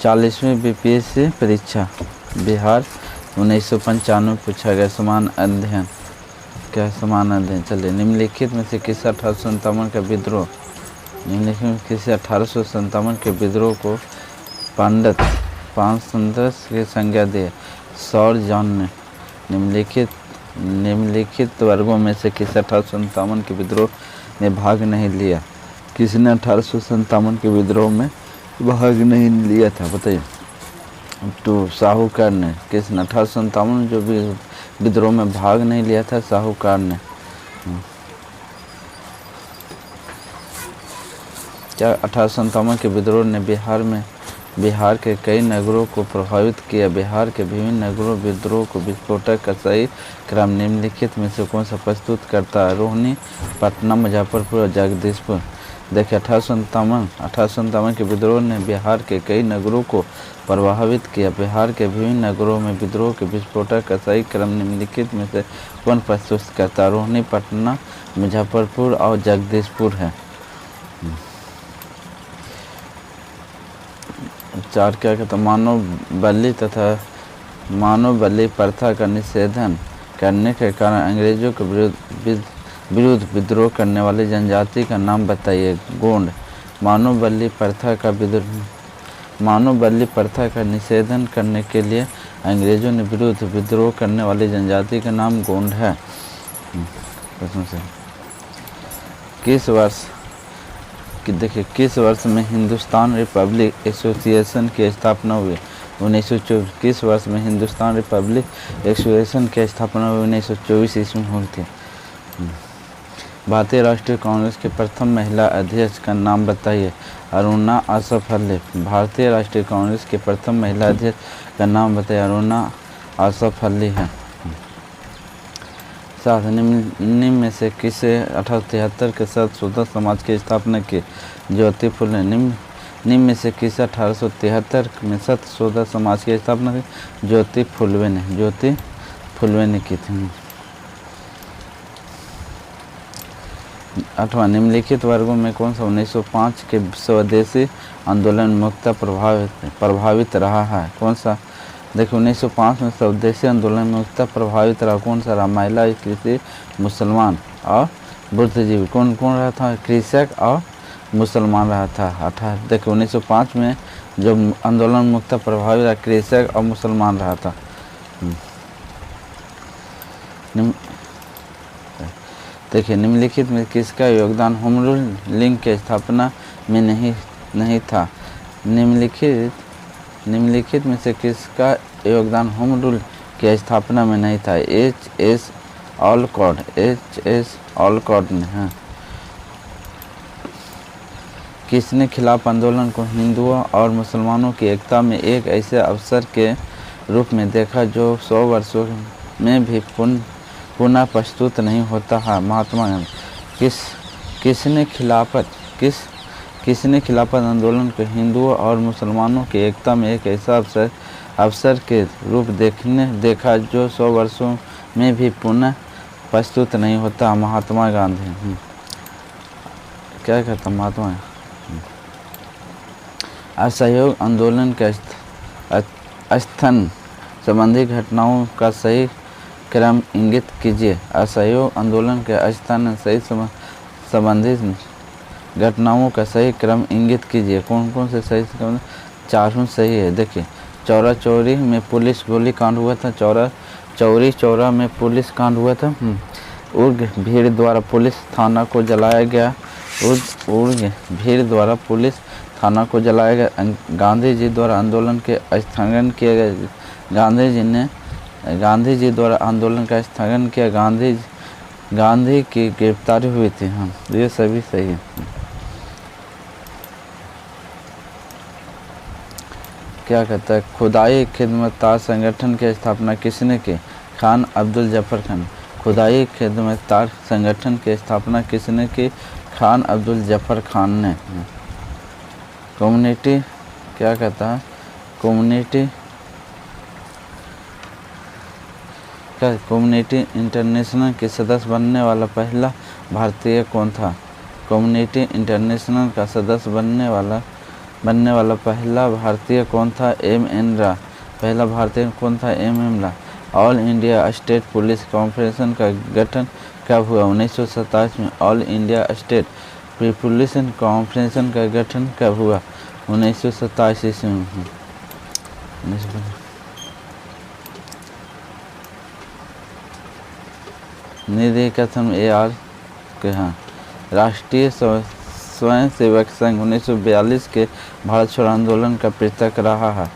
40वीं BPSC परीक्षा बिहार 1995 पूछा गया समान अध्ययन। क्या समान अध्ययन? चलिए, निम्नलिखित में से किस 1857 का विद्रोह, निम्नलिखित में किसी 1857 के विद्रोह को पंडित पानसंदर्श की संज्ञा दी? सौर जॉन ने। निम्नलिखित वर्गों में से किसी 1857 के विद्रोह में भाग नहीं लिया? किसी ने 1857 के विद्रोह में भाग नहीं लिया था, बताइए। तो साहूकार ने। किसने? 1857 में जो भी विद्रोह में भाग नहीं लिया था, साहूकार ने। क्या 1857 के विद्रोह ने बिहार के कई नगरों को प्रभावित किया? बिहार के विभिन्न नगरों विद्रोह को विस्फोटक का सही क्रम निम्नलिखित में से कौन सा प्रस्तुत करता है? रोहिणी, पटना, मुजफ्फरपुर और जगदीशपुर। देखिए, 1857 के विद्रोह ने बिहार के कई नगरों को प्रभावित किया। बिहार के विभिन्न नगरों में विद्रोह के विस्फोटक का सही क्रम निम्नलिखित में से कौन प्रस्तुत करता है? रोहिणी, पटना, मुजफ्फरपुर और जगदीशपुर है। 4 क्या कहता? मानव बलि प्रथा का निषेधन करने के कारण अंग्रेजों के विरुद्ध विद्रोह करने वाली जनजाति का नाम बताइए। गोंड। मानव बलि प्रथा का निषेधन करने के लिए अंग्रेजों ने विरुद्ध विद्रोह करने वाली जनजाति का नाम गोंड है। किस वर्ष में हिंदुस्तान रिपब्लिक एसोसिएशन की स्थापना हुई? 1924। किस वर्ष में हिंदुस्तान रिपब्लिक एसोसिएशन की स्थापना हुई? 1924 ईस्वी में हुई थी। भारतीय राष्ट्रीय कांग्रेस की प्रथम महिला अध्यक्ष का नाम बताइए। अरुणा आसफ अली। भारतीय राष्ट्रीय कांग्रेस की प्रथम महिला अध्यक्ष का नाम बताइए। अरुणा आसफ अली है। साथ निम्न में से किसे 1873 के साथ शोधा समाज की स्थापना की? ज्योति फुले। निम्न में से किसे 1873 में सत शोधा समाज की स्थापना की? ज्योति फुलवे ने की थी। 8वां, निम्नलिखित वर्गों में कौन सा 1905 के स्वदेशी आंदोलन मुक्त प्रभावित रहा है? कौन सा? देखिए, 1905 में स्वदेशी आंदोलन मुक्त प्रभावित रहा कौन सा? महिला, कृषि, मुसलमान और बुद्धिजीवी। कौन रहा था? कृषक और मुसलमान रहा था। देखिए, 1905 में जो आंदोलन मुक्त प्रभावित रहा, कृषक और मुसलमान रहा था। देखिए, निम्नलिखित में किसका योगदान होम रूल लीग की स्थापना में नहीं था? निम्नलिखित में से किसका योगदान होम रूल की स्थापना में नहीं था? H.S. ऑलकॉट ने। हाँ। किसने खिलाफ आंदोलन को हिंदुओं और मुसलमानों की एकता में एक ऐसे अवसर के रूप में देखा जो 100 वर्षों में भी पुनः प्रस्तुत नहीं होता है? महात्मा गांधी। किसने खिलाफत आंदोलन को हिंदुओं और मुसलमानों की एकता में एक ऐसा अवसर के रूप देखा जो 100 वर्षों में भी पुनः प्रस्तुत नहीं होता? महात्मा गांधी। क्या कहता महात्मा? असहयोग आंदोलन के स्थन संबंधी घटनाओं का सही क्रम इंगित कीजिए। असहयोग आंदोलन के स्थान सही संबंधित घटनाओं का सही क्रम इंगित कीजिए। कौन से सही क्रम? 4 सही है। देखिए, चौरी में पुलिस गोली कांड हुआ था। चौरा में पुलिस कांड हुआ था। भीड़ द्वारा पुलिस थाना को जलाया गया। भीड़ द्वारा पुलिस थाना को जलाया गया। गांधी जी द्वारा आंदोलन के स्थगन किया गया। गांधी जी द्वारा आंदोलन का स्थगन किया। गांधी की गिरफ्तारी हुई थी। हाँ, ये सभी सही है। क्या कहता है? खुदाई खिदमतगार संगठन की स्थापना किसने की? खान अब्दुल जफर खान। खुदाई खिदमतगार संगठन की स्थापना किसने की? खान अब्दुल जफर खान ने। कम्युनिटी क्या कहता है? कम्युनिटी इंटरनेशनल के सदस्य बनने वाला पहला भारतीय कौन था? कम्युनिटी इंटरनेशनल का सदस्य बनने वाला बनने वाला पहला भारतीय कौन था? एम.एन. रा। पहला भारतीय कौन था? एम.एम. रा। All India state police conference का गठन कब हुआ? 1927 में। All India state police conference का गठन कब हुआ? 1927 ईस्वी में। निधि कथन AR के हाँ। राष्ट्रीय स्वयं सेवक संघ 1942 के भारत छोड़ो आंदोलन का प्रतीक रहा है।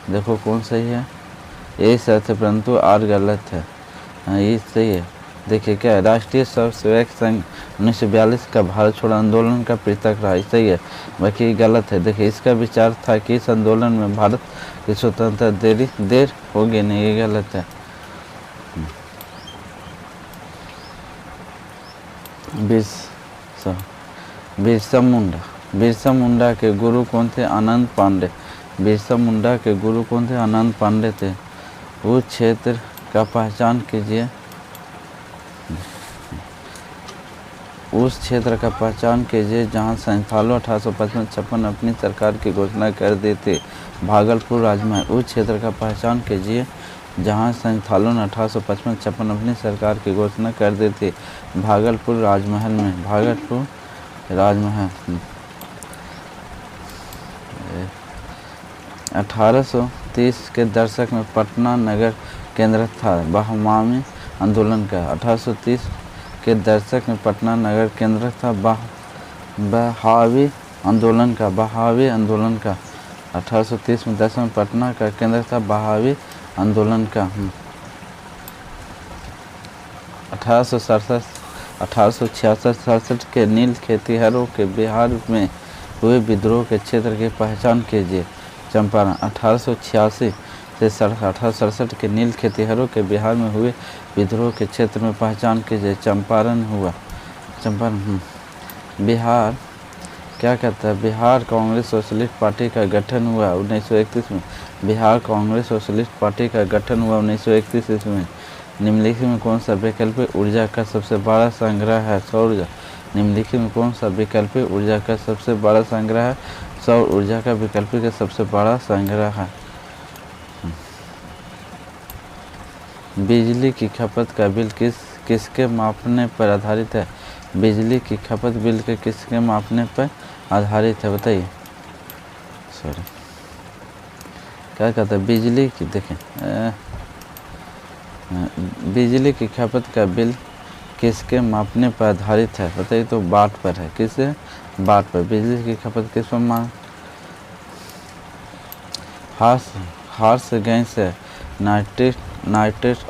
देखो कौन सही है? ए सच है परंतु आर गलत है। हाँ ये सही है। देखिए क्या है, राष्ट्रीय स्वयं सेवक संघ 1942 का भारत छोड़ो आंदोलन का प्रतीक रहा, सही है। बाकी गलत है। देखिए इसका विचार था कि इस आंदोलन में भारत की स्वतंत्रता देर होगी, नहीं, ये गलत है। बिरसा मुंडा के गुरु कौन थे? आनंद पांडे। बिरसा मुंडा के गुरु कौन थे? आनंद पांडे थे। उस क्षेत्र का पहचान कीजिए। उस क्षेत्र का पहचान कीजिए जहां सैंतालो 1855 अपनी सरकार की घोषणा कर दी थी। भागलपुर राजमहल। उस क्षेत्र का पहचान कीजिए जहां सैंतालो 1855 अपनी सरकार की घोषणा कर दी थी। भागलपुर राजमहल में। भागलपुर राजमहल 1830 के दशक में पटना नगर केंद्र था बहावी आंदोलन का। 1830 के दशक में पटना नगर केंद्र था बहावी आंदोलन का। बहावी आंदोलन का 1830 में दशक में पटना का केंद्र था बहावी आंदोलन का। 1866 के नील खेतिहरों के बिहार में हुए विद्रोह के क्षेत्र की पहचान कीजिए। चंपारण। 1886 से 1867 के नील खेतिहरों के बिहार में हुए विद्रोह के क्षेत्र में पहचान कीजिए। चंपारण हुआ। चंपारण। बिहार क्या कहता है? बिहार कांग्रेस सोशलिस्ट पार्टी का गठन हुआ 1931 में। बिहार कांग्रेस सोशलिस्ट पार्टी का गठन हुआ 1931 ईस्वी में। निम्नलिखित में कौन सा वैकल्पिक ऊर्जा का सबसे बड़ा संग्रह है? सौर ऊर्जा। निम्नलिखित में कौन सा वैकल्पिक ऊर्जा का सबसे बड़ा संग्रह है? सौर ऊर्जा का वैकल्पिक का सबसे बड़ा संग्रह है। बिजली की खपत का बिल किसके मापने पर आधारित है? बिजली की खपत बिल के किसके मापने पर आधारित है? बताइए। सॉरी क्या कहता है? बिजली की, देखें, बिजली की खपत का बिल किसके मापने पर आधारित है? बताइए। तो वाट पर है। किससे? वाट पर। बिजली की खपत किस पर हार्स गैस है नाइट्रेट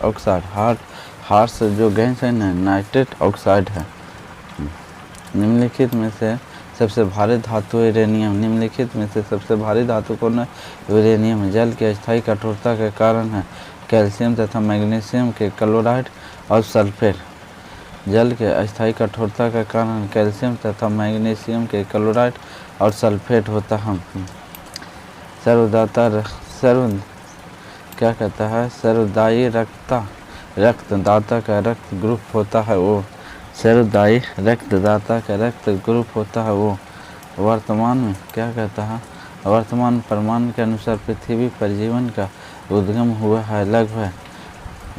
ऑक्साइड। हार्स जो गैस है ना, नाइट्रेट ऑक्साइड है। निम्नलिखित में से सबसे भारी धातु यूरेनियम। निम्नलिखित में से सबसे भारी धातु कौन है? यूरेनियम। जल की अस्थायी कठोरता के कारण है कैल्शियम तथा मैग्नीशियम के क्लोराइड और सल्फेट। जल के अस्थायी कठोरता के कारण कैल्शियम तथा मैग्नीशियम के क्लोराइड और सल्फेट होता है। क्या कहता है? सर्वदायी रक्तदाता का रक्त ग्रुप होता है वो। सर्वदायी रक्तदाता का रक्त ग्रुप होता है वो। वर्तमान में क्या कहता है? वर्तमान प्रमाण के अनुसार पृथ्वी पर जीवन का उद्गम हुआ है लगभग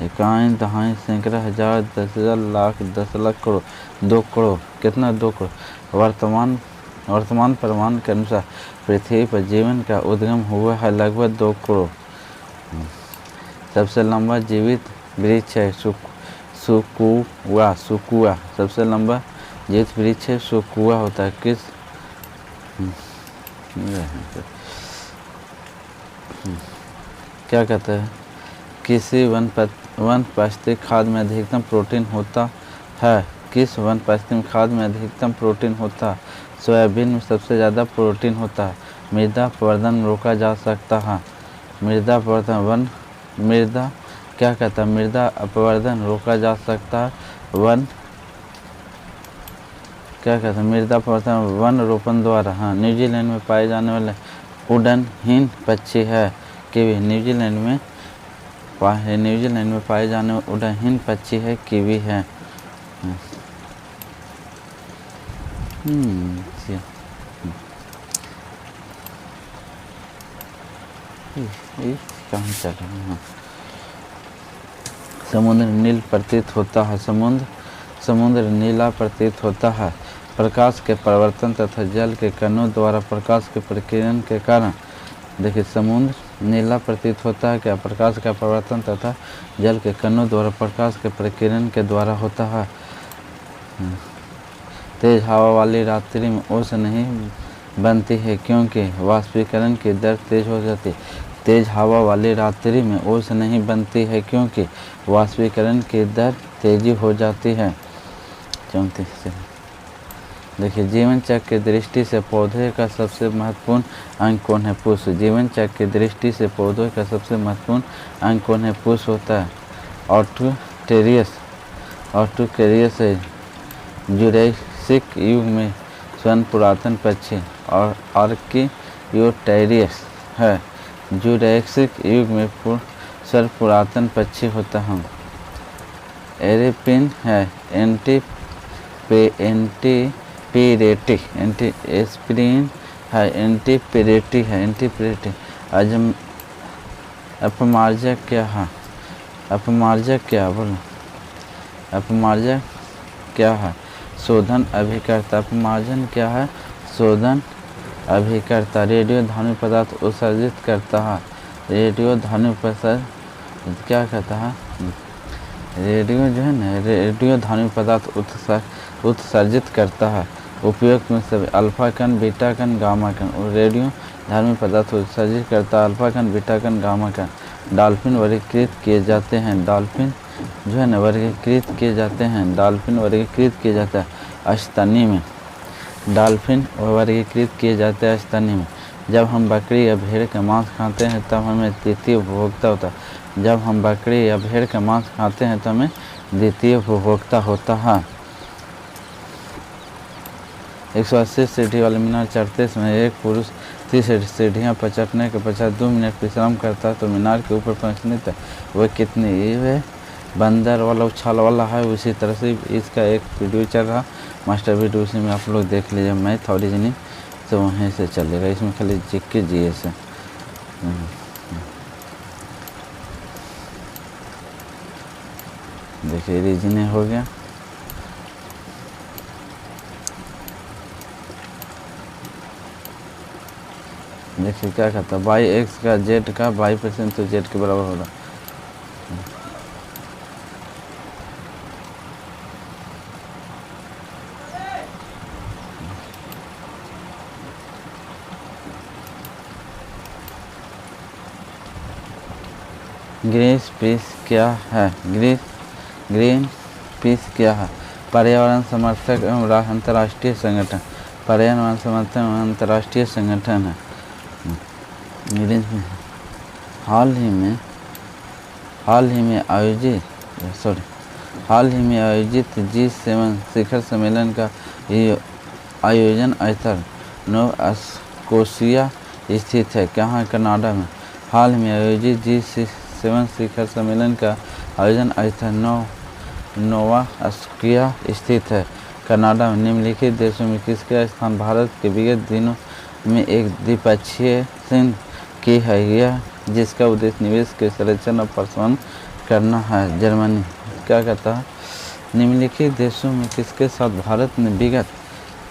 51 दहाई सैकड़ा हजार 10,000 लाख 10 लाख करोड़ 2 करोड़। कितना? 2 करोड़। वर्तमान प्रमाण के अनुसार पृथ्वी पर जीवन का उद्गम हुआ है लगभग 2 करोड़। सबसे लंबा जीवित वृक्ष है सुकुआ। सबसे लंबा जीवित वृक्ष है सुकुआ होता है। किस? क्या कहते हैं? किसी वनस्पतिक खाद्य में अधिकतम प्रोटीन होता है? किस वनस्पतिक खाद्य में अधिकतम प्रोटीन होता है? सोयाबीन में सबसे ज़्यादा प्रोटीन होता है। मृदा अपरदन रोका जा सकता है। मृदा क्या कहता है? मृदा अपरदन रोका जा सकता है क्या कहते हैं? मृदा अपरदन वन रोपण द्वारा। हाँ। न्यूजीलैंड में पाए जाने वाले उड़नहीन पक्षी है कीवी। न्यूजीलैंड में पाए जाने वाले उड़नहीन पक्षी है कीवी है। ये कहाँ चल रहा है? समुद्र नील प्रतीत होता है। समुद्र नीला प्रतीत होता है। प्रकाश के परिवर्तन तथा जल के कणों द्वारा प्रकाश के प्रकीर्णन के कारण। देखिए, समुद्र नीला प्रतीत होता है क्या? प्रकाश का परिवर्तन तथा जल के कणों द्वारा प्रकाश के प्रकीर्णन के द्वारा होता है। तेज हवा वाली रात्रि में ओस नहीं बनती है क्योंकि वाष्पीकरण की दर तेज हो जाती है। तेज हवा वाली रात्रि में ओस नहीं बनती है क्योंकि वाष्पीकरण की दर तेजी हो जाती है। 34 से देखिए, जीवन चक्र की दृष्टि से पौधे का सबसे महत्वपूर्ण अंग कौन है? पुष्प। जीवन चक्र की दृष्टि से पौधे का सबसे महत्वपूर्ण अंग कौन है? पुष्प होता है। ऑर्टोकेरियस है। जुरैसिक युग में स्वर्ण पुरातन पक्षी और आर्कियोटेरियस है। जुरैसिक युग में स्वर्ण पुरातन पक्षी होता है। एरिपिन है। एस्पिरिन है। एंटीपिरेटी है। अपमार्जक क्या है? अपमार्जक क्या बोलो? अपमार्जक क्या है? शोधन अभिकर्ता। अपमार्जन क्या है? शोधन अभिकर्ता। रेडियो ध्वनि पदार्थ उत्सर्जित करता है। रेडियो ध्वनि पदार्थ क्या कहता है? रेडियो जो है ना, रेडियो ध्वनि पदार्थ उत्सर्जित करता है। उपयोग में सभी अल्फा कण, बीटा कण, गामा कण। और रेडियो ध्वनि पदार्थ उत्सर्जित करता है अल्फा कण, बीटा कण, गामा कण। डॉल्फिन वर्गीकृत किए जाते हैं। डॉल्फिन जो है ना वर्गीकृत किए जाते हैं। डॉल्फिन वर्गीकृत किए जाता है स्तनी में। डॉल्फिन वर्गीकृत किए जाते हैं स्तनी में। जब हम बकरी या भेड़ का मांस खाते हैं तब हमें द्वितीय उपभोक्ता होता है। जब हम बकरी या भेड़ का मांस खाते हैं तो हमें द्वितीय उपभोक्ता होता है। 180 सीढ़ी वाले मीनार चढ़ते समय एक पुरुष 30 सीढ़ियाँ पर चढ़ने के पश्चात 2 मिनट विश्राम करता है तो मीनार के ऊपर पहुँचने तक वह कितनी? ये बंदर वाला उछाल वाला है। उसी तरह से इसका एक वीडियो चल रहा, मास्टर वीडियो, उसी में आप लोग देख लीजिए। मैथ ओरिजिनल तो वहीं से चलेगा। इसमें खाली जीके जीएस है। देखिए, रीजनिंग हो गया। देखिए क्या कहता है, बाई एक्स का जेड का बाई % तो जेड के बराबर होगा। ग्रीन पीस क्या है? ग्रीन पीस क्या है? पर्यावरण समर्थक एवं अंतर्राष्ट्रीय संगठन। पर्यावरण समर्थक एवं अंतर्राष्ट्रीय संगठन है। हाल ही में आयोजित G7 शिखर सम्मेलन का आयोजन स्थल नोवा स्कोशिया स्थित है। कहाँ? कनाडा में। हाल में आयोजित G7 शिखर सम्मेलन का आयोजन स्थल नोवा स्कोशिया स्थित है, कनाडा में। निम्नलिखित देशों में किसका स्थान भारत के विगत दिनों में एक द्विपक्षीय संधि की है यह जिसका उद्देश्य निवेश के संरक्षण और प्रोत्साहन करना है? जर्मनी। क्या कहता है? निम्नलिखित देशों में किसके साथ भारत ने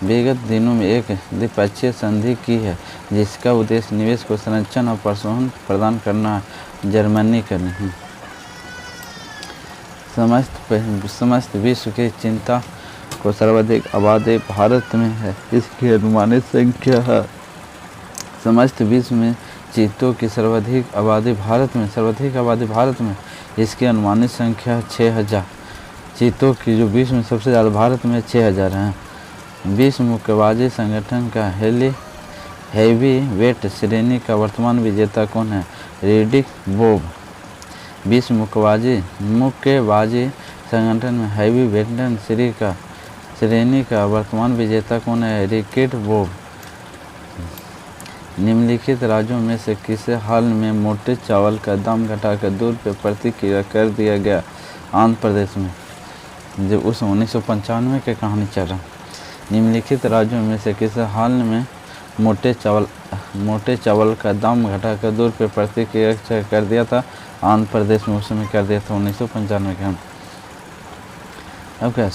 विगत दिनों में एक द्विपक्षीय संधि की है जिसका उद्देश्य निवेश को संरक्षण और प्रोत्साहन प्रदान करना है? जर्मनी का नहीं। समस्त विश्व की चिंता को सर्वाधिक आबादी भारत में है, इसकी अनुमानित संख्या है। समस्त विश्व में चीतों की सर्वाधिक आबादी भारत में, इसकी अनुमानित संख्या 6000। चीतों की जो विश्व में सबसे ज़्यादा भारत में 6000 हैं। विश्व मुक्केबाजी संगठन का हैवी वेट श्रेणी का वर्तमान विजेता कौन है? Riddick Bob. विश्व मुक्केबाजी संगठन में हैवी वेट श्रेणी का वर्तमान विजेता कौन है? Riddick Bob. निम्नलिखित राज्यों में से किसे हाल में मोटे चावल का दाम घटाकर 2 रुपये प्रति किलो कर दिया गया? आंध्र प्रदेश में। जब उस 1995 के कहानी चल रहा। निम्नलिखित राज्यों में से किसे हाल में मोटे चावल का दाम घटाकर 2 रुपये प्रति किलो कर दिया था। आंध्र प्रदेश में उस समय कर दिया था 1995 के। अब क्या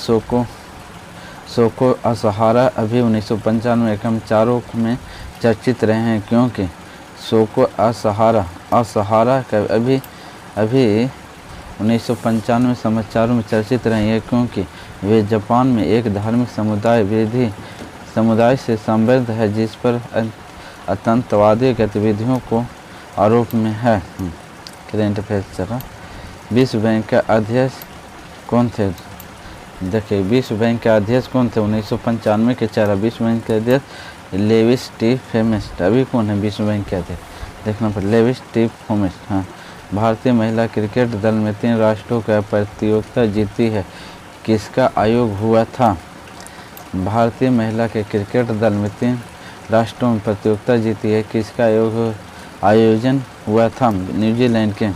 सोको असहारा अभी 1995 के हम चारों में चर्चित रहे हैं, क्योंकि सोको असहारा का अभी 1995 समाचारों में चर्चित रहे हैं, क्योंकि वे जापान में एक धार्मिक समुदाय से संबद्ध है जिस पर आतंकवादी गतिविधियों को आरोप में है। करेंट अफेयर्स चला। विश्व बैंक का अध्यक्ष कौन थे? देखिए, विश्व बैंक के अध्यक्ष कौन थे 1995 के? चेहरा विश्व बैंक के अध्यक्ष लेविस टी फेमिस्ट। अभी कौन है विश्व बैंक के अध्यक्ष? देखना पर लेविस टी फेमिस्ट। हाँ, भारतीय महिला क्रिकेट दल में 3 राष्ट्रों का प्रतियोगिता जीती है, किसका आयोग हुआ था? भारतीय महिला के क्रिकेट दल में 3 राष्ट्रों में प्रतियोगिता जीती है, किसका आयोजन हुआ था? न्यूजीलैंड के।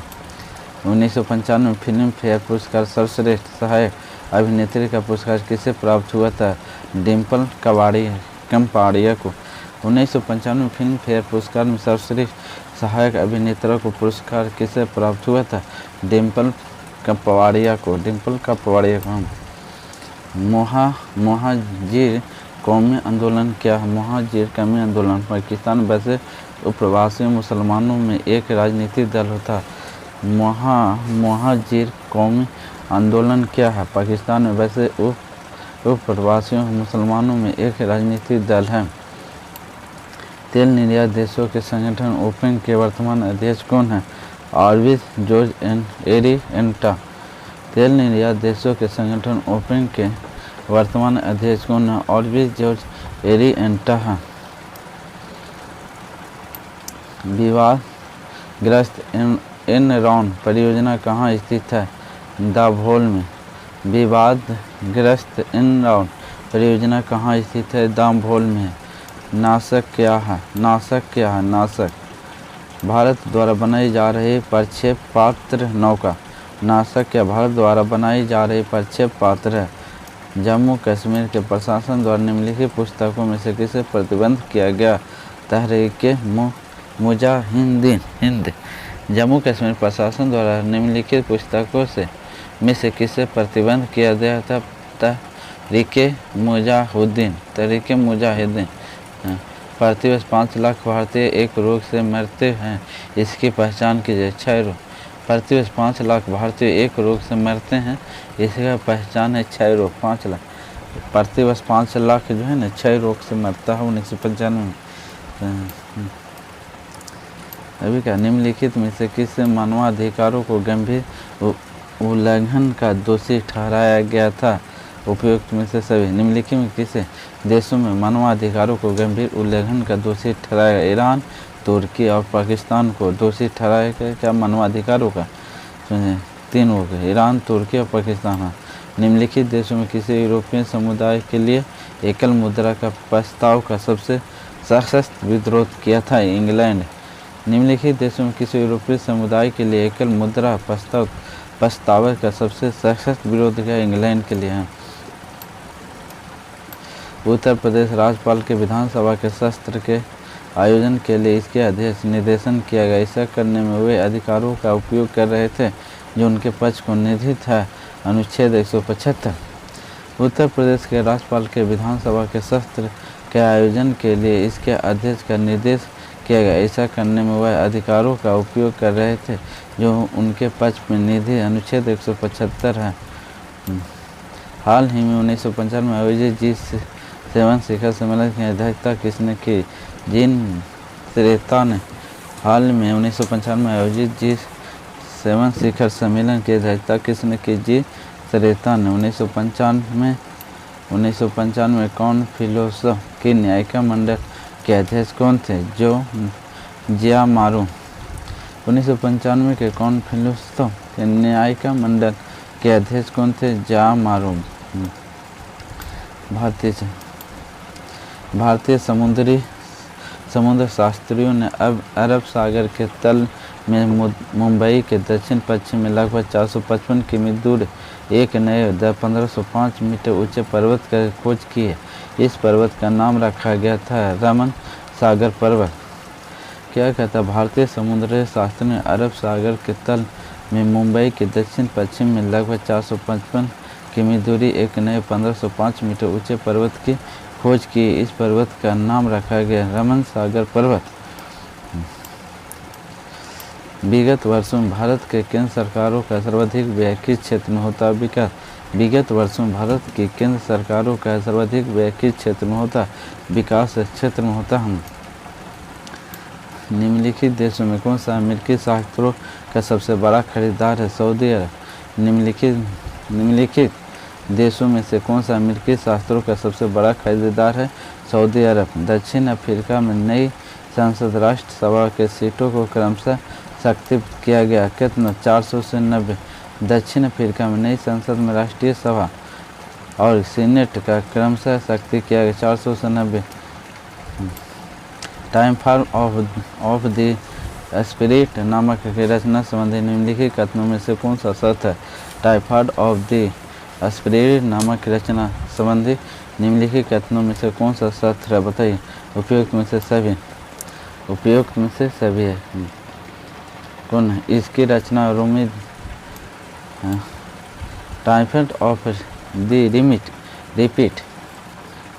1995 में फिल्म फेयर पुरस्कार सर्वश्रेष्ठ सहायक अभिनेत्री का पुरस्कार किसे प्राप्त हुआ था? डिम्पल कपाड़िया को। 1995 में फिल्म फेयर पुरस्कार में सर्वश्रेष्ठ सहायक अभिनेता को पुरस्कार किसे प्राप्त हुआ था? डिम्पल कपाड़िया को। मुहाजिर कौमी आंदोलन क्या है? मुहाजिर कौमी आंदोलन पाकिस्तान में बसे प्रवासी मुसलमानों में एक राजनीतिक दल होता। मुहाजिर कौमी आंदोलन क्या है? पाकिस्तान में बसे प्रवासियों मुसलमानों में एक राजनीतिक दल है। तेल निर्यात देशों के संगठन ओपेक के वर्तमान अध्यक्ष कौन है? आरविज जॉर्ज एरिएंटा। तेल निर्यात देशों के संगठन ओपेक के वर्तमान अध्यक्ष कौन है? आरविज जॉर्ज एरिएंटा है। विवादग्रस्त एनरॉन परियोजना कहाँ स्थित है? दाभोल में। विवादग्रस्त एनरॉन परियोजना कहाँ स्थित है? दाभोल में। नासक क्या है? नासक भारत द्वारा बनाई जा रही प्रक्षेपास्त्र नौका। नासक क्या भारत द्वारा बनाई जा रही प्रक्षेपास्त्र है। जम्मू कश्मीर के प्रशासन द्वारा निम्नलिखित पुस्तकों में से किसे प्रतिबंध किया गया? तहरीके मुजाहिदीन हिंद। जम्मू कश्मीर प्रशासन द्वारा निम्नलिखित पुस्तकों में से किसे प्रतिबंध किया गया था? तहरीके मुजाहिदीन। प्रतिवर्ष 5 लाख भारतीय एक रोग से मरते हैं, इसकी पहचान कीजिए। क्षय रोग। प्रतिवर्ष 5 लाख भारतीय एक रोग से मरते हैं, इसका पहचान है क्षय रोग। 5 लाख प्रतिवर्ष 5 लाख जो है ना क्षय रोग से मरता है 1995 में। अभी क्या निम्नलिखित में से किस मानवाधिकारों को गंभीर उल्लंघन का दोषी ठहराया गया था? उपयुक्त में से सभी। निम्नलिखित में किसे देशों में मानवाधिकारों को गंभीर उल्लंघन का दोषी ठहराया? ईरान, तुर्की और पाकिस्तान को दोषी ठहराया गया क्या मानवाधिकारों का? 3 हो गए, ईरान, तुर्की और पाकिस्तान। निम्नलिखित देशों में किसी यूरोपीय समुदाय के लिए एकल मुद्रा का प्रस्ताव का सबसे सशक्त विरोध किया था? इंग्लैंड। निम्नलिखित देशों में किसी यूरोपीय समुदाय के लिए एकल मुद्रा प्रस्ताव का सबसे सशक्त विरोध किया? इंग्लैंड के लिए है। उत्तर प्रदेश राज्यपाल के विधानसभा के सत्र के आयोजन के लिए इसके अध्यक्ष निर्देशन किया गया। ऐसा करने में वे अधिकारों का उपयोग कर रहे थे जो उनके पक्ष को निहित है। अनुच्छेद 175। उत्तर प्रदेश के राज्यपाल के विधानसभा के सत्र के आयोजन के लिए इसके अध्यक्ष का निर्देश किया गया। ऐसा करने में वह अधिकारों का उपयोग कर रहे थे जो उनके पक्ष में निहित। अनुच्छेद 175 है। हाल ही में 1995 में आयोजित G7 शिखर सम्मेलन की अध्यक्षता किसने की? जिन श्रेष्ठा ने। हाल में 1995 में आयोजित G7 शिखर सम्मेलन की अध्यक्षता किसने की? जी श्रेष्ठा ने। 1995 में कौन फिलोसोफ की न्यायिका मंडल के अध्यक्ष कौन थे? जो जियामारू। 1995 के कौन फिलोसोफ के न्यायिका मंडल के अध्यक्ष कौन थे? जियामारू। भारतीय समुद्र शास्त्रियों ने अब अरब सागर के तल में मुंबई के दक्षिण पश्चिम में लगभग 455 किमी दूर एक नए 1505 मीटर ऊंचे पर्वत की खोज की है। इस पर्वत का नाम रखा गया था रमन सागर पर्वत क्या कहता है? भारतीय समुद्री शास्त्र ने अरब सागर के तल में मुंबई के दक्षिण पश्चिम में लगभग 455 किमी दूरी एक नए 1505 मीटर ऊंचे पर्वत की खोज की। इस पर्वत का नाम रखा गया रमन सागर पर्वत। विगत वर्षों में भारत के केंद्र सरकारों का सर्वाधिक व्यय किस क्षेत्र में होता है? विकास। विगत वर्षों में भारत की केंद्र सरकारों का सर्वाधिक व्यय किस क्षेत्र में होता है? विकास क्षेत्र में होता है। निम्नलिखित देशों में कौन सा अमेरिकी शस्त्रों का सबसे बड़ा खरीदार है? सऊदी अरब। निम्नलिखित देशों में से कौन सा अमेरिकी शस्त्रों का सबसे बड़ा खरीदार है? सऊदी अरब। दक्षिण अफ्रीका में नई संसद राष्ट्र सभा के सीटों को क्रमशः सत्यापित किया गया। कितना? 400 से 90। दक्षिण अफ्रीका में नई संसद में राष्ट्रीय सभा और सीनेट का क्रमशः सत्यापित किया गया 400 से 90। Time form of the spirit नामक की रचना संबंधी निम्नलिखित कथनों में से कौन सा सत्य है? टाइफाइड ऑफ द स्पिरिट नामक की रचना संबंधी निम्नलिखित कथनों में से कौन सा सत्य है? बताइए। उपयुक्त में से सभी है। कौन है? इसकी रचना रोमी टाइफाइड ऑफ द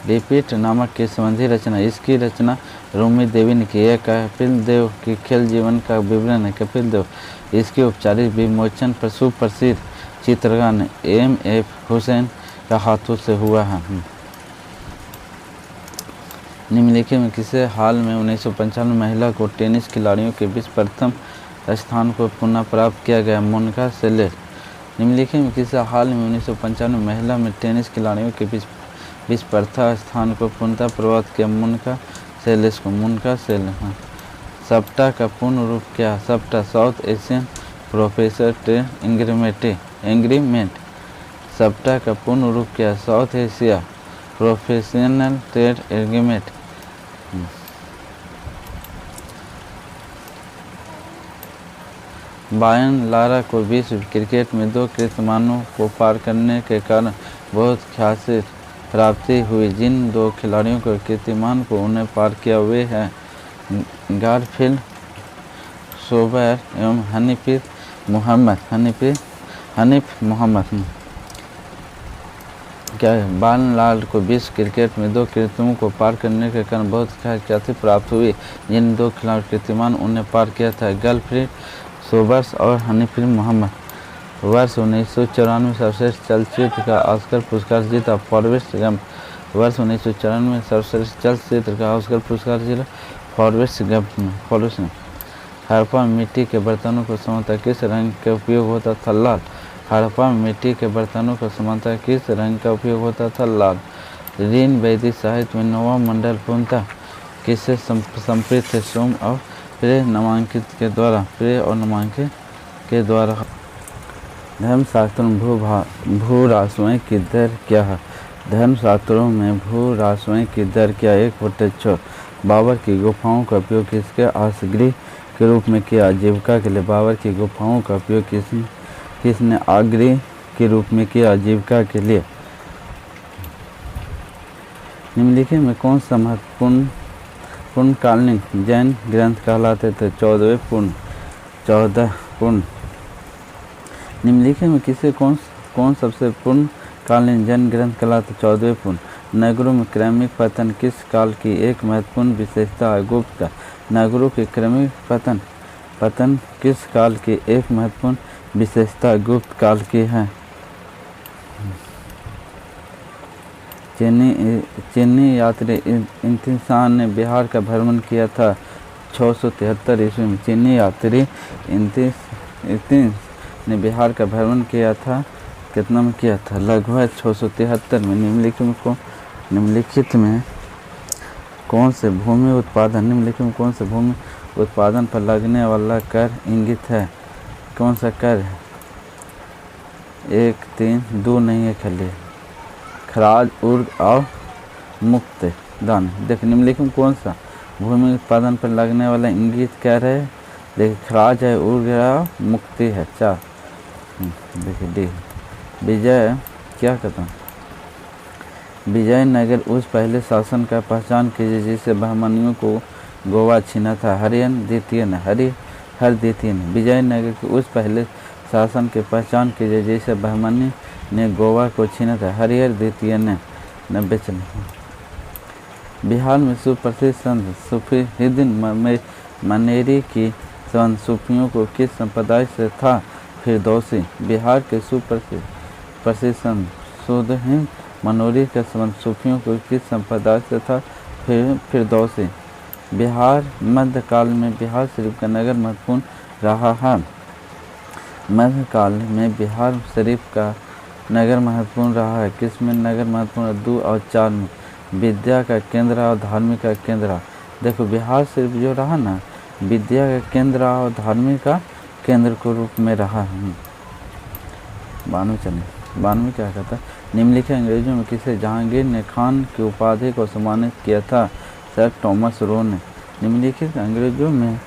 रिपीट नामक के संबंधी रचना। इसकी रचना रोमी देवी ने की है। कपिल देव की खेल जीवन का विवरण है। कपिल देव। इसके औपचारिक विमोचन पर सुप्रसिद्ध चित्रकार M.F. हुसैन का हाथों से हुआ है। निम्नलिखित में किसे हाल में 1995 महिला को टेनिस खिलाड़ियों के बीच प्रथम स्थान को पुनः प्राप्त किया गया? मोनिका सेलेस। निम्नलिखित में किसे हाल में 1995 महिला में टेनिस खिलाड़ियों के बीच प्रथम स्थान को पुनः प्राप्त किया? मोनिका सेलेस को। सप्ताह का पूर्ण रूप क्या? सप्ताह South Asian professor trade agreement. सप्ताह का पूर्ण रूप क्या? South Asia professional trade agreement. Brian Lara को विश्व क्रिकेट में 2 कीर्तिमानों को पार करने के कारण बहुत ख्याति प्राप्ति हुई। जिन 2 खिलाड़ियों के कीर्तिमान को उन्हें पार किया वे हैं गारफील्ड सोबर एवं हनीफ मोहम्मद। क्या है? ब्रायन लारा को विश्व क्रिकेट में 2 कीर्तिमानों को पार करने के कारण बहुत ख्याति प्राप्त हुई। जिन 2 खिलाड़ियों कीर्तिमान उन्हें पार किया था गारफील्ड सोबर्स और हनीफ मोहम्मद। वर्ष 1994 सर्वश्रेष्ठ चलचित्र का ऑस्कर पुरस्कार जीता फॉरेस्ट गंप। वर्ष 1994 सर्वश्रेष्ठ चलचित्र का ऑस्कर पुरस्कार जीता फॉरेस्ट गंप। हड़प्पा में मिट्टी के बर्तनों को सामान्यतः किस रंग का उपयोग होता था? लाल। हड़प्पा में मिट्टी के बर्तनों को सामान्यतः किस रंग का उपयोग होता था? लाल। ऋण वैदिक साहित्य में 9वां मंडल पूर्णतः किससे संप्रेषित है? सोम और प्रेय नामांकित के द्वारा। धर्मशास्त्रों में भू राजस्व की दर क्या है? धर्मशास्त्रों में भू राजस्व की दर क्या? 1/6। बाबर की गुफाओं का उपयोग किसके आश्रयगृह के रूप में किया? आजीविका के लिए। बाबर की गुफाओं का उपयोग किसने आगृह के रूप में किया? आजीविका के लिए। निम्नलिखित में कौन सा महत्वपूर्ण पूर्णकालीन जैन ग्रंथ कहलाते थे? 14 पूर्ण। निम्नलिखित में किसे कौन सबसे पूर्णकालीन जैन ग्रंथ कहलाते? 14 पूर्ण। नगरों में क्रमिक पतन किस काल की एक महत्वपूर्ण विशेषता है? गुप्त काल। नगरों के क्रमिक पतन किस काल की एक महत्वपूर्ण विशेषता गुप्त काल की है? चीनी यात्री इंतिशान ने बिहार का भ्रमण किया था 673 ईस्वी में। चीनी यात्री इंतिश ने बिहार का भ्रमण किया था कितना में किया था? लगभग 673 में। निम्नलिखित में कौन से भूमि उत्पादन पर लगने वाला कर इंगित है? कौन सा कर है? 1, 3, 2 नहीं है खाली। खराज, उर्ग और मुक्त दान। देखिए निम्नलिखित में कौन सा भूमि उत्पादन पर लगने वाला इंगित कर है? देखिए खराज है, उर्ग है, मुक्ति है। 4। देखिए डी। विजय क्या कहता हूँ? विजयनगर उस पहले शासन का पहचान कीजिए जिसे बहमनियों को गोवा छीना था। हरिहर द्वितीय ने हरिहर द्वितीय ने विजयनगर के उस पहले शासन की पहचान कीजिए जिसे बहमनी ने गोवा को छीना था। हरिहर द्वितीय ने 90 चले। बिहार में सुप्रसिद्ध संत सूफीउद्दीन मनेरी की संबंध सूफियों को किस संप्रदाय से था? फिरदौसी। बिहार के प्रसिद्ध संत सूफीउद्दीन मनेरी का संबंध सूफियों को किस संप्रदाय से था? फिरदौसी। बिहार मध्यकाल में बिहार शरीफ का नगर महत्वपूर्ण रहा है। मध्यकाल में बिहार शरीफ का नगर महत्वपूर्ण रहा है। किसमें नगर महत्वपूर्ण? 2 और 4 में। विद्या का केंद्र और धार्मिक का केंद्र। देखो बिहार शरीफ जो रहा ना, विद्या का केंद्र और धार्मिक का केंद्र के रूप में रहा है। 92 क्या कहता है? निम्नलिखित अंग्रेजों में किसे जहांगीर ने खान की उपाधि को सम्मानित किया था? सर थॉमस रो ने। निम्नलिखित अंग्रेजों में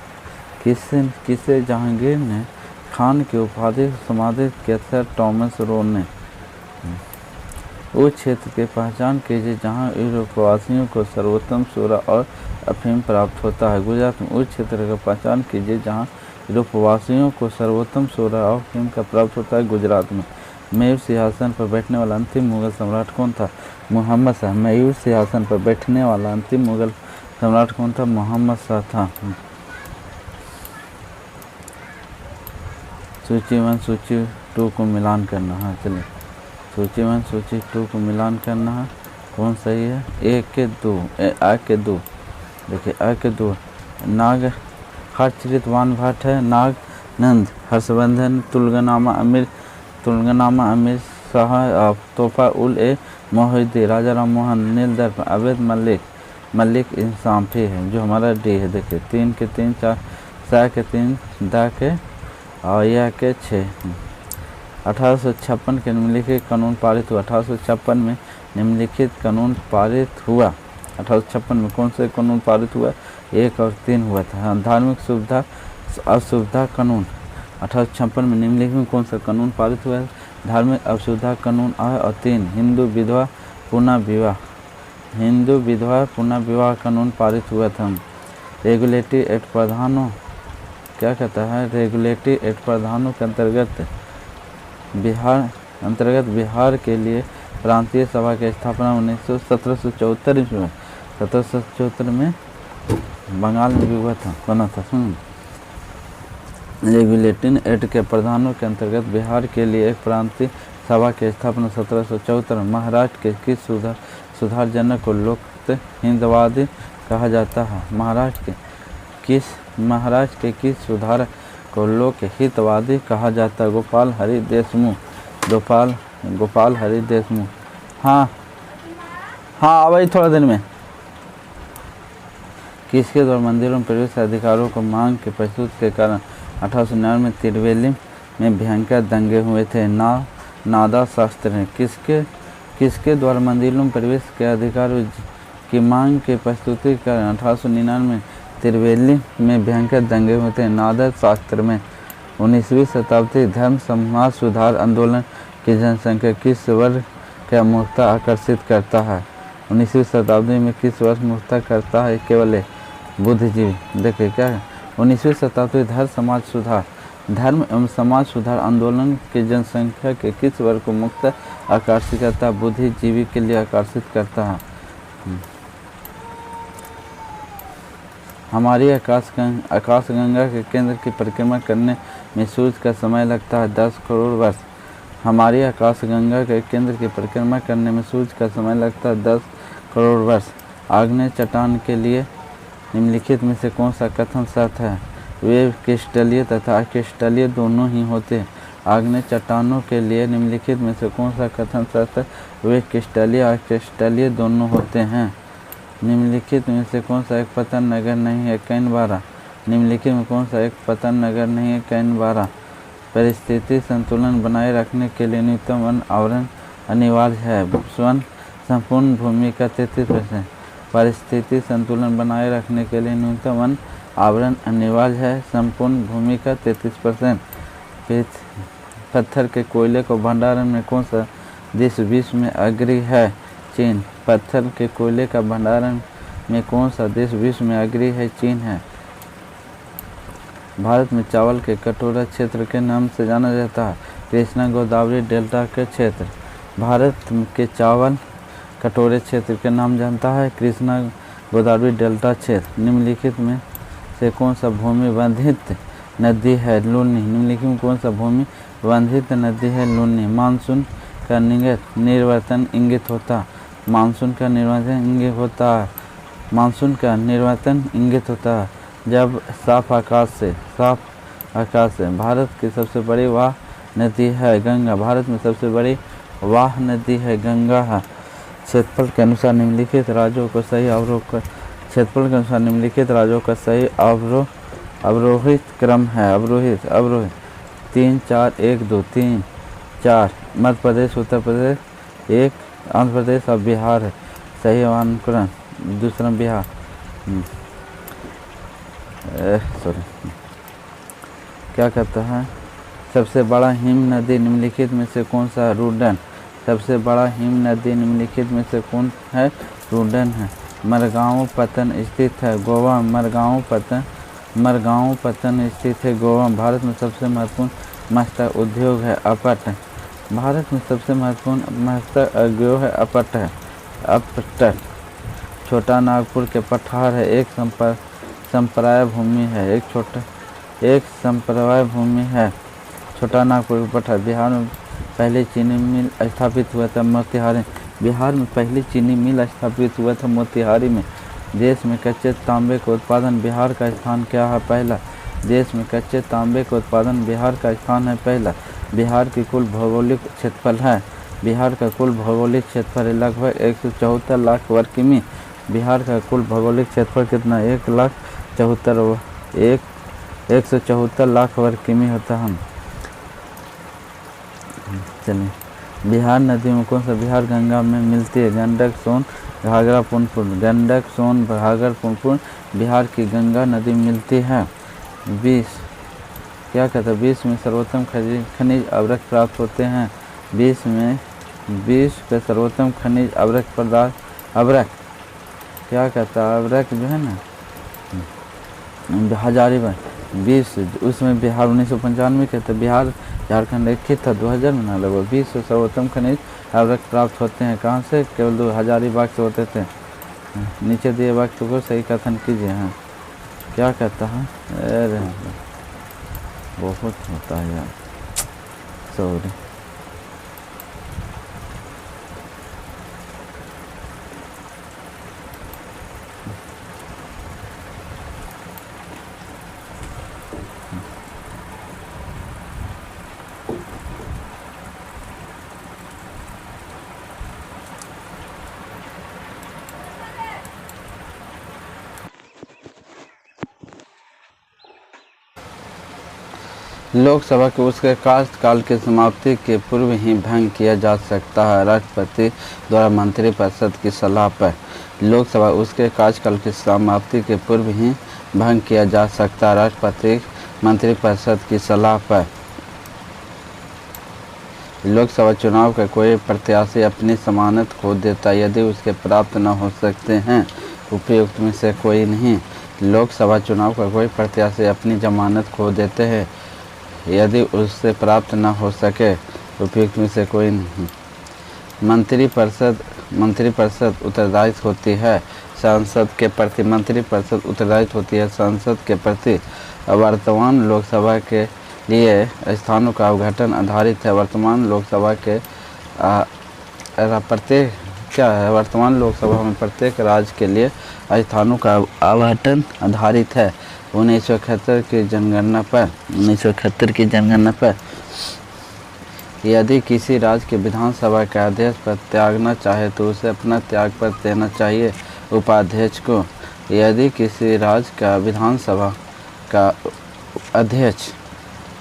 किसे जहांगीर ने खान की उपाधि को सम्मानित किया? सर थॉमस रो ने। उस क्षेत्र की पहचान कीजिए जहां यूरोपवासियों को सर्वोत्तम सोरा और अफीम प्राप्त होता है। गुजरात में उस क्षेत्र की पहचान कीजिए जहां यूरोपवासियों को सर्वोत्तम सोरा और अफीम का प्राप्त होता है। गुजरात में। मयूर सिंहासन पर बैठने वाला अंतिम मुगल सम्राट कौन था? मोहम्मद शाह। मयूर सिंहासन पर बैठने वाला अंतिम मुगल सम्राट कौन था? मोहम्मद शाह था। सूची 1 सूची 2 को मिलान करना है। चलिए सूची 1 सूची 2 को मिलान करना है। कौन सही है? आ के 2 देखिए आ के 2 नाग हर्षचरित वान भट्ट है। नाग नंद हर्षवर्धन तुलगनामा अमीर शाह तोहफा उल ए मोहिद्दी राजा राम मोहन नीलदर्प अवैध मलिक इंसाफी है जो हमारा डी है। देखिए 3 के 3 4 सा के 3 दा के और या के 6। 1856 के निम्नलिखित कानून पारित हुआ। 1856 में निम्नलिखित कानून पारित हुआ। 1856 में कौन से कानून पारित हुआ? 1 और 3 हुआ था। धार्मिक सुविधा असुविधा कानून। 1856 में निम्नलिखित में कौन सा कानून पारित हुआ है? धार्मिक असुविधा कानून और 3 हिंदू विधवा पुनः विवाह कानून पारित हुआ था। रेगुलेटरी एक्ट प्रधानों क्या कहता है? रेगुलेटरी एक्ट प्रधानों के अंतर्गत बिहार के लिए प्रांतीय सभा की स्थापना 1774 ईस्वी में 1774 में बंगाल में भी हुआ था। बना था। रेगुलेटिंग एक्ट के प्रावधानों के अंतर्गत बिहार के लिए एक प्रांतीय सभा की स्थापना 1774। महाराष्ट्र के किस सुधार जनक को लोकहित हिंदवादी कहा जाता है? महाराष्ट्र के किस सुधारक को लोक हितवादी कहा जाता है? गोपाल हरि देशमुख। हाँ वही थोड़ा दिन में। किसके द्वारा मंदिरों में प्रवेश अधिकारों को मांग के प्रस्तुत के कारण 1899 में तिरुवेली में भयंकर दंगे हुए थे? नादा शास्त्र ने। किसके द्वारा मंदिरों में प्रवेश के अधिकारों की मांग के प्रस्तुति के कारण 1899 में तिरुवेली में भयंकर दंगे हुए थे? नादा शास्त्र में। 19वीं शताब्दी धर्म समाज सुधार आंदोलन की जनसंख्या किस वर्ग का मूर्खता आकर्षित करता है? 19वीं शताब्दी में किस वर्ग मूर्खता करता है? केवल बुद्धिजीवी। देखिए क्या है? 19वीं शताब्दी धर्म एवं समाज सुधार आंदोलन की जनसंख्या के किस वर्ग को मुक्त आकर्षित करता है? बुद्धिजीवी के लिए आकर्षित करता है। हमारी आकाशगंगा के केंद्र की परिक्रमा करने में सूर्य का समय लगता है 10 करोड़ वर्ष। हमारी आकाशगंगा के केंद्र की परिक्रमा करने में सूर्य का समय लगता है 10 करोड़ वर्ष। आग्नेय चट्टान के लिए निम्नलिखित में से कौन सा कथन सत्य है? वे क्रिस्टलीय तथा अक्रिस्टलीय दोनों ही होते हैं। आग्नेय चट्टानों के लिए निम्नलिखित में से कौन सा कथन सत्य है? वे क्रिस्टलीय और अक्रिस्टलीय दोनों होते हैं। निम्नलिखित में से कौन सा एक पतन नगर नहीं है? कैनबरा। निम्नलिखित में कौन सा एक पतन नगर नहीं है? कैनबरा। परिस्थिति संतुलन बनाए रखने के लिए न्यूनतम वन आवरण अनिवार्य है। वन संपूर्ण भूमि का 33%। परिस्थिति संतुलन बनाए रखने के लिए न्यूनतम वन आवरण अनिवार्य है। संपूर्ण भूमि का 33%। पत्थर के कोयले को भंडारण में कौन सा देश विश्व में अग्रणी है? चीन। पत्थर के कोयले का भंडारण में कौन सा देश विश्व में अग्रणी है? चीन है। भारत में चावल के कटोरा क्षेत्र के नाम से जाना जाता है। कृष्णा गोदावरी डेल्टा के क्षेत्र। भारत के चावल कटोरे क्षेत्र के नाम जानता है कृष्णा गोदावरी डेल्टा क्षेत्र। निम्नलिखित में से कौन सा भूमि बंधित नदी है? लूनी। निम्नलिखित में कौन सा भूमि बंधित नदी है? लूनी। मानसून का निर्वर्तन इंगित होता। मानसून का निर्वर्तन इंगित होता है। मानसून का निर्वर्तन इंगित होता है जब साफ आकाश से। भारत की सबसे बड़ी वाह नदी है गंगा। भारत में सबसे बड़ी वाह नदी है गंगा है। क्षेत्रफल के अनुसार निम्नलिखित राज्यों को सही क्षेत्रफल के अनुसार निम्नलिखित राज्यों का सही अवरोहित क्रम है। अवरोहित 3 4 1 2 3 4। मध्य प्रदेश, उत्तर प्रदेश 1, आंध्र प्रदेश और बिहार है। सही अनुक्रम दूसरा बिहार। क्या कहता है? सबसे बड़ा हिम नदी निम्नलिखित में से कौन सा? रुडन। सबसे बड़ा हिम नदी निम्नलिखित में से कौन है? रुडन है। मरगांव पत्तन स्थित है गोवा। मरगांव पत्तन स्थित है गोवा। भारत में सबसे महत्वपूर्ण मत्स्य उद्योग है अपट। भारत में सबसे महत्वपूर्ण मत्स्य उद्योग है अपट। छोटा नागपुर के पठार है। एक संप्राय भूमि है। एक संप्राय भूमि है। छोटा नागपुर के पठार। बिहार में पहले चीनी मिल स्थापित हुआ था मोतिहारी। बिहार में पहली चीनी मिल स्थापित हुआ था मोतिहारी में। देश में कच्चे तांबे का उत्पादन बिहार का स्थान क्या है? पहला। देश में कच्चे तांबे का उत्पादन बिहार का स्थान है पहला। बिहार की कुल भौगोलिक क्षेत्रफल है। बिहार का कुल भौगोलिक क्षेत्रफल है लगभग 174 लाख वर्ग किमी। बिहार का कुल भौगोलिक क्षेत्रफल कितना? 174 लाख वर्ग किमी होता है। चलिए, बिहार नदियों में कौन सा? बिहार गंगा में मिलती है। गंडक, सोन, घाघरा, पुनपुन। गंडक, सोन, घाघरा, पुनपुन बिहार की गंगा नदी में मिलती है। 20 क्या कहता है? 20 में सर्वोत्तम खनिज अवरक प्राप्त होते हैं। 20 के सर्वोत्तम खनिज अवरक पदार्थ अवरक क्या कहता है? अवरक जो है ना हजारीबाग 20 उसमें बिहार 1995 के तो बिहार झारखंड एक ही था 2000 में ना लगभग 20 सर्वोत्तम खनिज अवरक प्राप्त होते हैं। कहाँ से? केवल 2 हजारीबाग से होते थे। नीचे दिए वाक्य को सही कथन कीजिए। हाँ, क्या कहता है? अरे बहुत होता है यार, सॉरी। लोकसभा के उसके कार्यकाल की समाप्ति के पूर्व ही भंग किया जा सकता है राष्ट्रपति द्वारा मंत्रिपरिषद की सलाह पर। लोकसभा उसके कार्यकाल की समाप्ति के पूर्व ही भंग किया जा सकता है राष्ट्रपति मंत्रिपरिषद की सलाह पर। लोकसभा चुनाव का कोई प्रत्याशी अपनी जमानत खो देता है यदि उसके प्राप्त न हो सकते हैं उपयुक्त में से कोई नहीं। लोकसभा चुनाव का कोई प्रत्याशी अपनी जमानत खो देते हैं यदि उससे प्राप्त न हो सके उपयुक्त में से कोई नहीं। मंत्रिपरिषद उत्तरदायित्व होती है संसद के प्रति। मंत्रिपरिषद उत्तरदायित्व होती है संसद के प्रति। वर्तमान लोकसभा के लिए स्थानों का आवंटन आधारित है। वर्तमान लोकसभा के प्रत्येक क्या है? वर्तमान लोकसभा में प्रत्येक राज्य के लिए स्थानों का आवंटन आधारित है। 1971 की जनगणना पर यदि किसी राज्य के विधानसभा का अध्यक्ष पद त्यागना चाहे तो उसे अपना त्यागपत्र देना चाहिए उपाध्यक्ष को। यदि किसी राज्य का विधानसभा का अध्यक्ष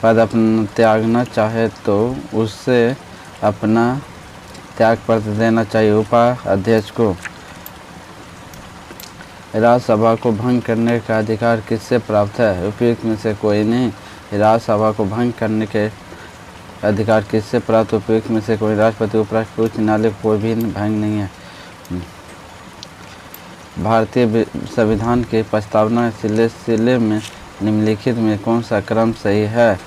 पद अपना त्यागना चाहे तो उसे अपना त्यागपत्र देना चाहिए उपाध्यक्ष को। राज्यसभा को भंग करने का अधिकार किससे प्राप्त है? उपयुक्त में से कोई नहीं। राज्यसभा को भंग करने के अधिकार किससे प्राप्त? उपयुक्त में से कोई। राष्ट्रपति, उपराष्ट्रपति, उच्च न्यायालय कोई भी भंग नहीं है। भारतीय संविधान के प्रस्तावना सिलसिले में निम्नलिखित में कौन सा क्रम सही है?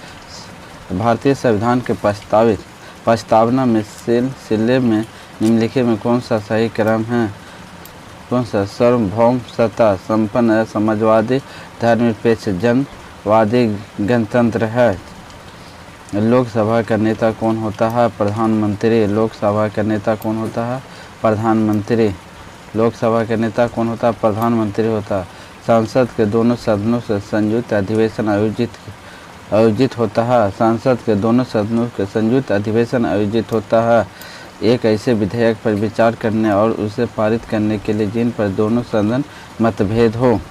भारतीय संविधान के प्रस्तावना में सिलसिले में निम्नलिखित में कौन सा सही क्रम है? कौन सा? सार्वभौम सत्ता संपन्न समाजवादी धर्मनिरपेक्ष जनवादी गणतंत्र है। लोकसभा का नेता कौन होता है? प्रधानमंत्री। लोकसभा का नेता कौन होता है? प्रधानमंत्री। लोकसभा का नेता कौन होता है? प्रधानमंत्री होता है। संसद के दोनों सदनों से संयुक्त अधिवेशन आयोजित होता है। संसद के दोनों सदनों के संयुक्त अधिवेशन आयोजित होता है एक ऐसे विधेयक पर विचार करने और उसे पारित करने के लिए जिन पर दोनों सदन मतभेद हो।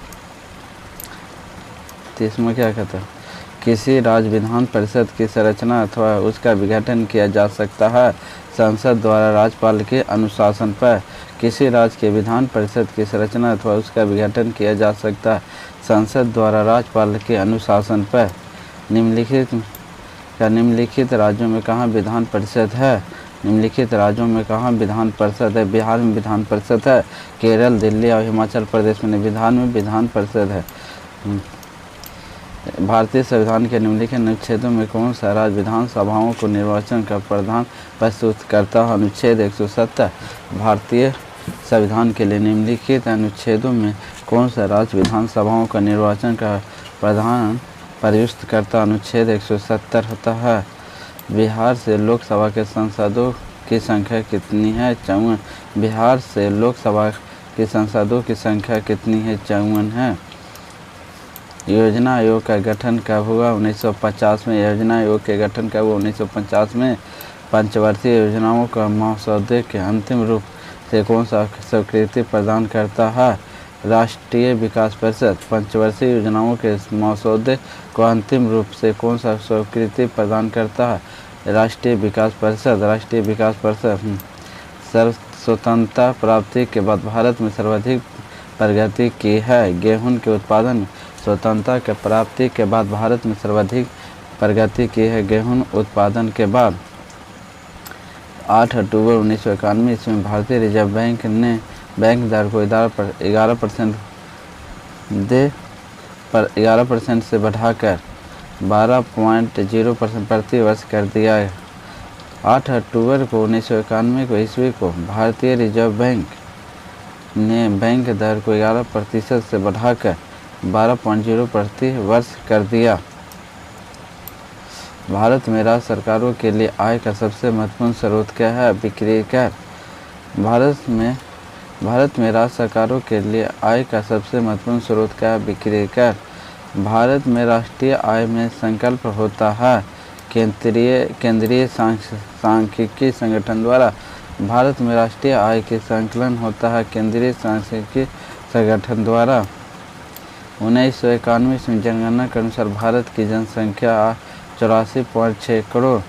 तो इसमें क्या कहता है? किसी राज्य विधान परिषद की संरचना अथवा उसका विघटन किया जा सकता है संसद द्वारा राज्यपाल के अनुशासन पर। किसी राज्य के विधान परिषद की संरचना अथवा उसका विघटन किया जा सकता है संसद द्वारा राज्यपाल के अनुशासन पर। निम्नलिखित राज्यों में कहाँ विधान परिषद है? निम्नलिखित राज्यों में कहाँ विधान परिषद है? बिहार में विधान परिषद है। केरल, दिल्ली और हिमाचल प्रदेश में विधान परिषद है। भारतीय संविधान के निम्नलिखित अनुच्छेदों में कौन सा राज्य विधानसभाओं को निर्वाचन का प्रावधान प्रस्तुत करता है? अनुच्छेद 170। भारतीय संविधान के लिए निम्नलिखित अनुच्छेदों में कौन सा राज्य विधानसभाओं का निर्वाचन का प्रावधान प्रस्तुत करता? अनुच्छेद 170 होता है। बिहार से लोकसभा के सांसदों की संख्या कितनी है? 54। बिहार से लोकसभा के सांसदों की संख्या कितनी है? 54 है। योजना आयोग का गठन कब हुआ? 1950 में। योजना आयोग के गठन कब हुआ? 1950 में। पंचवर्षीय योजनाओं का मसौदे के अंतिम रूप से कौन सा स्वीकृति प्रदान करता है? राष्ट्रीय विकास परिषद। पंचवर्षीय योजनाओं के मसौदे को अंतिम रूप से कौन सा स्वीकृति प्रदान करता है? राष्ट्रीय विकास परिषद। राष्ट्रीय विकास परिषद। स्वतंत्रता प्राप्ति के बाद भारत में सर्वाधिक प्रगति की है। गेहूं के उत्पादन में स्वतंत्रता के प्राप्ति के बाद भारत में सर्वाधिक प्रगति की है। गेहूं उत्पादन के बाद 8 अक्टूबर 1991 ईस्वी में भारतीय रिजर्व बैंक ने बैंक दर को 11% से बढ़ाकर 12.0% प्रति वर्ष कर दिया है। 8 अक्टूबर को 1991 ईस्वी को भारतीय रिजर्व बैंक ने बैंक दर को 11% से बढ़ाकर 12.0 प्रति वर्ष कर दिया। भारत में राज्य सरकारों के लिए आय का सबसे महत्वपूर्ण स्रोत क्या है? बिक्री कर। भारत में राज्य सरकारों के लिए आय का सबसे महत्वपूर्ण स्रोत क्या है? बिक्री कर। भारत में राष्ट्रीय आय में संकल्प होता है। केंद्रीय सांख्यिकी संगठन द्वारा भारत में राष्ट्रीय आय के संकलन होता है। केंद्रीय सांख्यिकी संगठन द्वारा 1991 में जनगणना के अनुसार भारत की जनसंख्या 84.6 करोड़।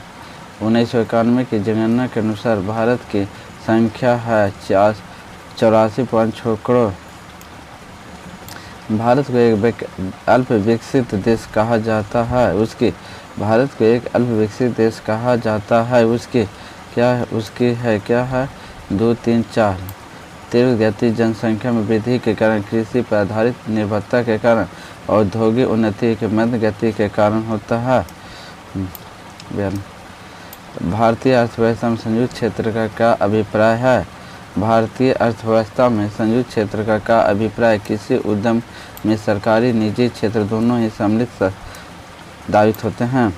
1991 की जनगणना के अनुसार भारत की संख्या है 84.6 करोड़। भारत को एक अल्प विकसित देश कहा जाता है। भारत को एक अल्प विकसित देश कहा जाता है। क्या है? 2, 3, 4। तीव्र गति जनसंख्या में वृद्धि के कारण, कृषि पर आधारित निर्भरता के कारण, औद्योगिक उन्नति के मध्य गति के कारण होता है। भारतीय अर्थव्यवस्था में संयुक्त क्षेत्र का क्या अभिप्राय है? भारतीय अर्थव्यवस्था में संयुक्त क्षेत्र का क्या अभिप्राय? किसी उद्यम में सरकारी निजी क्षेत्र दोनों ही सम्मिलित दायित्व होते हैं।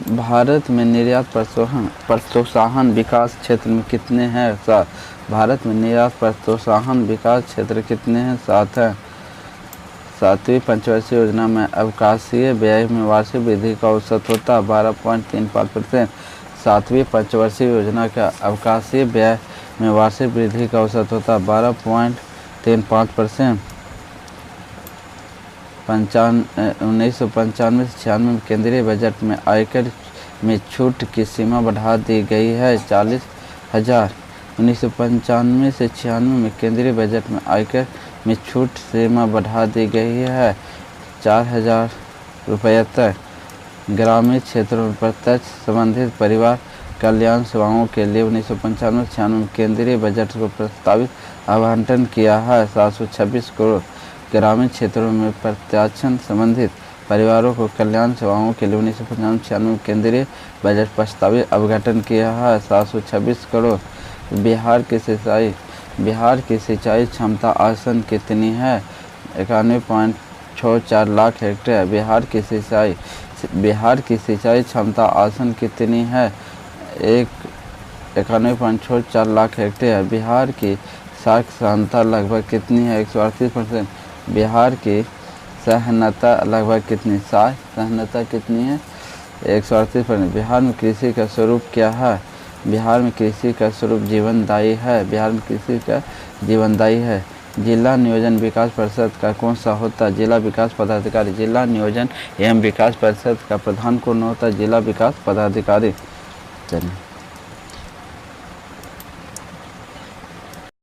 भारत में निर्यात प्रोत्साहन विकास क्षेत्र में कितने हैं? 7। भारत में निर्यात प्रोत्साहन विकास क्षेत्र कितने हैं? 7 है। 7वीं पंचवर्षीय योजना में अवकाशीय व्यय में वार्षिक वृद्धि का औसत होता 12.35%। 7वीं पंचवर्षीय योजना का अवकाशीय व्यय में वार्षिक वृद्धि का औसत होता 12.35%। 1995 से 96 में केंद्रीय बजट में आयकर में छूट की सीमा बढ़ा दी गई है 40,000। 1995 से 96 में केंद्रीय बजट में आयकर में छूट सीमा बढ़ा दी गई है 4,000 रुपये तक। ग्रामीण क्षेत्रों में प्रत्यक्ष संबंधित परिवार कल्याण सेवाओं के लिए 1995-96 केंद्रीय बजट को प्रस्तावित आवंटन किया है। 726 करोड़। ग्रामीण क्षेत्रों में प्रत्याक्षण संबंधित परिवारों को कल्याण सेवाओं के लिए 1995-96 केंद्रीय बजट प्रस्तावित आवंटन किया है। 726 करोड़। बिहार की सिंचाई क्षमता औसतन कितनी है? 91.64 लाख हेक्टेयर। बिहार की सिंचाई क्षमता औसतन कितनी है? 91.64 लाख हेक्टेयर। बिहार की साक्षरता लगभग कितनी है? 138%। बिहार की सहनता लगभग कितनी? सहनता कितनी है? 138%। बिहार में कृषि का स्वरूप क्या है? बिहार में कृषि का स्वरूप जीवनदायी है। बिहार में कृषि का जीवनदायी है। जिला नियोजन विकास परिषद का कौन सा होता है? जिला विकास पदाधिकारी। जिला नियोजन एवं विकास परिषद का प्रधान कौन होता है? जिला विकास पदाधिकारी। चलिए।